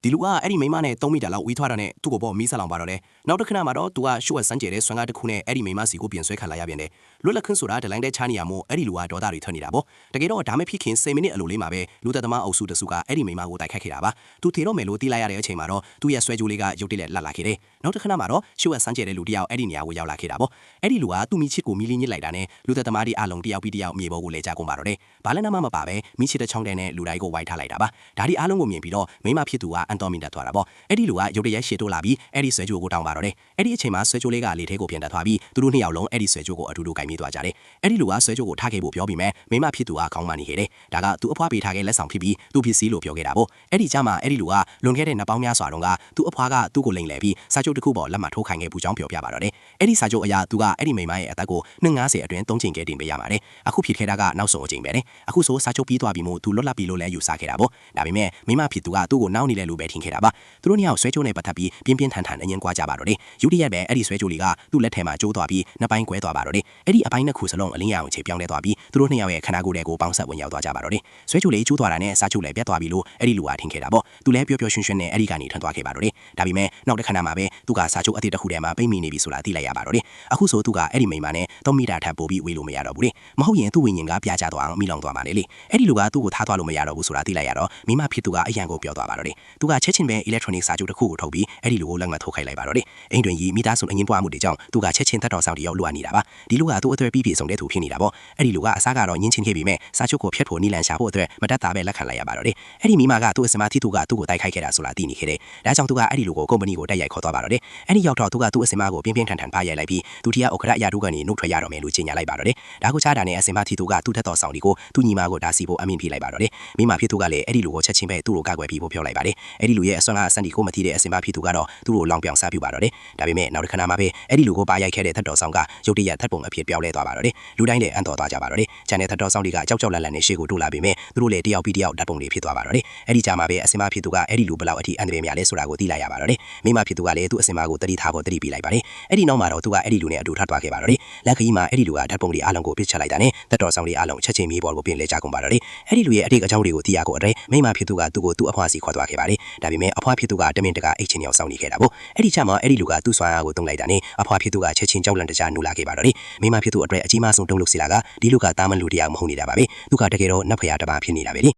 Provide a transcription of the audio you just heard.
ဒီလူကအဲ့ဒီမိမနဲ့3 မီတာလောက်ဝေးထွားတာနဲ့သူ့ကိုပေါ့မီးဆက်လောင်ပါတော့တယ်နောက်တစ်ခဏမှာတော့သူကရှုပ်ဝက်စမ်းကျဲတဲ့ဆွမ်းကားတစ်ခုနဲ့အဲ့ဒီမိမစီကိုပြင်ဆွဲခံလာရပြန်တယ်လွတ်လပ်ခွင့်ဆိုတာဒလိုင်းတဲ့ချားနေရမို့အဲ့ဒီလူကဒေါသတွေထွက်နေတာပေါ့တကယ်တော့ဒါမဲ့ဖြစ်ခင်10 မိနစ်အလိုလေးမှာပဲလူသက်သမားအုပ်စုတစုကအဲ့ဒီမိမကိုတိုက်ခတ်ခဲ့တာပါသူထေတော့မယ်လို့တီးလိုက်ရတဲ့အချိန်မှာတော့သူ့ရဲ့ဆွဲကြိုးလေးကရုတ်တရက်လှလာခဲ့တယ်နောက်တစ်ခဏမှာတော့ရှုပ်ဝက်စမ်းကျဲတဲ့လူတစ်ယောက်အဲ့ဒီနေရာကိုရောက်လာခဲ့တာပေါ့အဲ့ဒီလူကသူ့မိချစ်ကိုမီလီညစ်လိုက်တာနဲ့လူသက်သမားတွေအလုံးတစ်ယောက်ပြီးတစ်ယောက်မြေပေါ်ကိုလဲကြကုန်ပါတော့တယ်ဘာလဲနာမပါပဲမိချစ်တဲ့ချောင်းတဲ့နဲ့လူတိုင်းကိုဝိုက်ထားလိုက်တာပါဒါဒီအားလုံးကိုမြင်ပြီးတော့မိမဖြစ်သူကအန်တော်မီတက်သွားတာပေါ့အဲ့ဒီလူကရုတ်တရက်ရှေ့တိုးလာပြီးအဲ့ဒီဆွဲကြိုးကိုတောင်းပါတော့တယ်အဲ့ဒီအချိန်မှာဆွဲကြိုးလေးကလေထဲကိုပြန်တက်သွားပြီးသူတို့နှစ်ယောက်လုံးအဲ့ဒီဆွဲကြိုးကိုအတူတူကင်မိသွားကြတယ်အဲ့ဒီလူကဆွဲကြိုးကိုထားခဲ့ဖို့ပြောပြီးမဲ့မိမဖြစ်သူကခေါင်းမနေခဲ့တယ်ဒါကသူ့အဖွားပေးထားခဲ့လက်ဆောင်ဖြစ်ပြီးသူ့ဖြစ်စီလို့ပြောခဲ့တာပေါ့အဲ့ဒီကြမှာအဲ့ဒီလူကလွန်ခဲ့တဲ့နှစ်ပေါင်းများစွာတုန်းကသူ့အဖွားကသူ့ကိုလိန်လဲပြီးစာချုပ်တစ်ခုပေါ်လက်မှတ်ထိုးခိုင်းခဲ့ပူကြောင်းပြောပြပါတော့တယ်အဲ့ဒီစာချုပ်အရာသူကအဲ့ဒီမိမရဲ့အသက်ကို250အတွင်း3ချိန်ကဲတင်ပေးရပါတယ်အခုဖြစ်ခဲ့တာကနောက်ဆုံးအချိန်ပဲတဲ့အခုဆိုစာချုပ်ပြီးသွားပြီမို့သူလွတ်လပ်ပြီလို့လည်းယူဆခဲ့တာပေါ့ဒါပေမဲ့မိမဖြစ်သူကသူ့ကိုနောက်နေလဲလို့ပဲထင်ခဲ့တာပါသူတို့နှစ်ယောက်ဆွဲကြိုးနဲ့ပတ်သက်ပြီးပြင်းပြင်းထန်ထန်အငင်းကွာကြပါတော့တယ်ယူတရက်ပဲအဲ့ဒီဆွဲကြိုးလေးကသူ့လက်ထဲမှာကျိုးသွားပြီးနှစ်ပိုင်းကွဲသွားပါတော့တယ်အဲ့ဒီအပိုင်းနှစ်ခုစလုံးအလင်းရအောင်ခြေပြောင်းလဲသွားပြီးသူတို့နှစ်ယောက်ရဲ့ခန္ဓာကိုယ်တွေကိုပေါင်းဆက်ဝင်ရောက်သွားကြပါတော့တယ်ဆွဲကြိုးလေးကျိုးသွားတာနဲ့စာချုပ်လည်းပြတ်သွားပြီလို့အဲ့ဒီလူကထင်ခဲ့တာပေါ့သူလည်းပျော်ပျော်ရွှင်ရွှင်နဲ့အဲ့ဒီကနေထန်သွားခဲ့ပါတော့တယ်ဒါပေမဲ့နောက်တစ်ခဏမှာပဲသူကစာချုပ်အသစ်တစ်ခုထဲမှာပိတ်မိနေပြီဆိုတာသိလိုက်ရပါတော့တယ်အခုဆိုသူကအဲ့ဒီမိန်းမနဲ့3 မီတာထပ်ပို့ပြီးဝေးလို့မရတော့ဘူးလေမဟုတ်ရင်သူ့ဝိညာဉ်ကပြာကျသွားအောင်မိလောင်သွားပါလေလေအဲ့ဒီလူကသူ့ကိုထားသွားလို့မရတော့ဘူးဆိုတာသိလိုက်ရတော့မိမဖြစ်သူကအရန်ကိုပြောသွားပါတော့တယ်သူကချက်ချင်းပဲ electronic စာချုပ်တစ်ခုကိုထုတ်ပြီးအဲ့ဒီလူကိုလက်မှတ်ထိုးခိုင်းလိုက်ပါတော့တယ်အိမ်တွင်ကြီးမိသားစုအငင်းပွားမှုတွေကြောင့်သူကချက်ချင်းသက်တော်ဆောင်တယောက်လိုအပ်နေတာပါဒီလူကသူ့အသွဲပြီးဆုံးတဲ့သူဖြစ်နေတာပေါ့အဲ့ဒီလူကအစားကတော့ညင်းချင်းခဲ့ပြီးမဲ့စာချုပ်ကိုဖျက်ဖို့နီလန်ရှာဖို့အတွက်မတတ်တာပဲလက်ခံလိုက်ရပါတော့တယ်အဲ့ဒီမိမကသူ့အစမတိသူကသူ့ကိုတိုက်ခိုက်ခဲ့တာဆိုတာသိနေခဲ့တယ်ဒါကြောင့်သူကအဲ့ဒီလူကိုကုမ္ပဏီကိုတက်ရိုက်ခေါ်သွားပါတော့တယ်အဲ့ဒီရောက်တော့သူကသူ့အစမကိုပြင်းပြင်းထန်ထန်ဖားရိုက်လိုက်ပြီးသူတီးကဥက္ကဋ္ဌရာထူးကနေနှုတ်ထွက်ရတော့မယ်လို့ကြေညာလိုက်ပါတော့တယ်ဒါကိုချတာနဲ့အစမတိသူကသူ့ထက်တော်ဆောင်ဒီကိုသူ့ညီမကိုဒါစီဖို့အမြင်ပြလိုက်ပါတော့တယ်မိမဖြစ်သူကလည်းအဲ့ဒီလူကိုချက်ချင်းပဲသူ့ကိုကာကွယ်ပြီးဖို့ပြောလိုက်ပါတယ်အဲ့ဒီလူရဲ့အစွမ်းအားအစံဒီကိုမထီတဲ့အစမဖြစ်သူကတော့သူ့ကိုလောင်ပြောင်စားပြပါတော့တယ်ဒါပေမဲ့နောက်တစ်ခဏမှပဲအဲ့ဒီလူကိုပါရိုက်ခဲ့တဲ့ထက်တော်ဆောင်ကရုတ်တရက်ထက်ပုံအဖြစ်ပြောင်းလဲသွားပါတော့တယ်လူတိုင်းလည်းအံ့တော်သွားကြပါတော့တယ်ကျန်တဲ့ထက်တော်ဆောင်တွေကကြောက်ကြောက်လန့်လန့်နဲ့ရှေ့ကိုတိုးလာပြီးမဲ့သူတို့လည်းတယောက်ပြီးတယောက်ဓာတ်ပုံတွေဖြစ်သွားပါတော့တယ်အဲ့ဒီကြမှာပဲအစမဖြစ်သူကအဲ့ဒီလူဘလောက်အထိအန်တရယ်များလဲဆိုတာကိုသိလိုက်ရပါတော့တယ်မိမဖြစ်သူကလည်းသူ့အစမကိုတတိထားဖို့တတိပေးလိုက်ပါတယ်အဲ့ဒီနောက်မှာတော့သူကအဲ့ဒီလူနဲ့အတူထပ်သွားခဲ့ပါတော့တယ်လက်ခရီးမှာအဲ့ဒီလူကဓာတ်ပုံတွေအားလုံးကိုပြစ်ချက်လိုက်တာနဲ့ထက်တော်ဆောင်တွေအားလုံးချက်ချင်းမြေပေါ်ကိုပြင်လဲကြကုန်ပါတော့တယ်အဲ့ဒီလူရဲ့အတိတ်အကြောင်းတွေကိုသိရကိုအတွက်မိမဖြစ်သူကသူ့ကိုသူ့အဖွားစီခေါ်သွားခဲ့ပါတယ်ဒါပေမဲ့အဖွားဖြစ်သူကတမင်တကာအိတ်ချင်းရောက်ဆောင်နေခဲ့တာပေါ့အဲ့ဒီချက်မှာအဲ့ဒီလူကသူ့ဆွမ်းအားကိုတုံးလိုက်တာနဲ့အဖွားဖြစ်သူကချက်ချင်းကြောက်လန့်တကြားနူလာခဲ့ပါတော့တယ်မိမဖြစ်သူအတွက်အကြီးမားဆုံးတုံးလို့စီလာကဒီလူကတာမန်လူတယောက်မဟုတ်နေတာပါပဲသူကတကယ်တော့နတ်ဖရာတပါဖြစ်နေတာပဲလေ